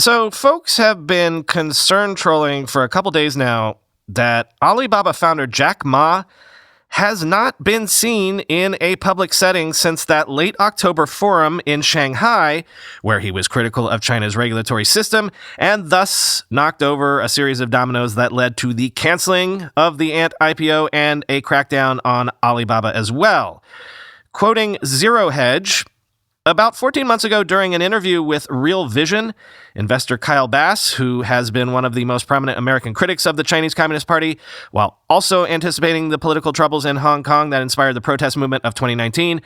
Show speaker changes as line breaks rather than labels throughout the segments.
So, folks have been concern trolling for a couple days now that Alibaba founder Jack Ma has not been seen in a public setting since that late October forum in Shanghai, where he was critical of China's regulatory system and thus knocked over a series of dominoes that led to the canceling of the Ant IPO and a crackdown on Alibaba as well. Quoting Zero Hedge, about 14 months ago, during an interview with Real Vision, investor Kyle Bass, who has been one of the most prominent American critics of the Chinese Communist Party, while also anticipating the political troubles in Hong Kong that inspired the protest movement of 2019,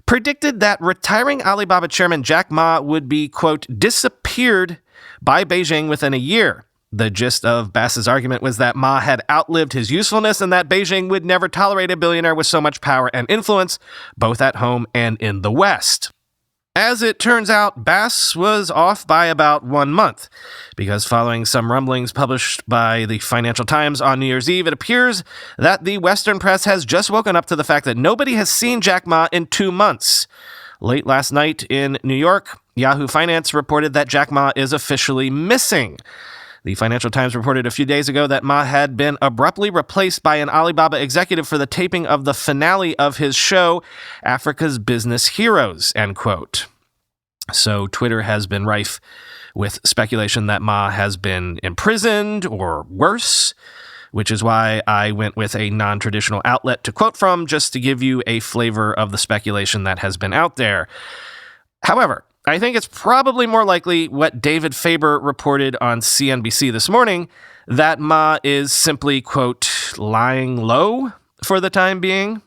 predicted that retiring Alibaba chairman Jack Ma would be, quote, disappeared by Beijing within a year. The gist of Bass's argument was that Ma had outlived his usefulness and that Beijing would never tolerate a billionaire with so much power and influence, both at home and in the West. As it turns out, Bass was off by about 1 month, because following some rumblings published by the Financial Times on New Year's Eve, it appears that the Western press has just woken up to the fact that nobody has seen Jack Ma in 2 months. Late last night in New York, Yahoo Finance reported that Jack Ma is officially missing. The Financial Times reported a few days ago that Ma had been abruptly replaced by an Alibaba executive for the taping of the finale of his show, Africa's Business Heroes, end quote. So Twitter has been rife with speculation that Ma has been imprisoned or worse, which is why I went with a non-traditional outlet to quote from, just to give you a flavor of the speculation that has been out there. However, I think it's probably more likely what David Faber reported on CNBC this morning, that Ma is simply, quote, lying low for the time being.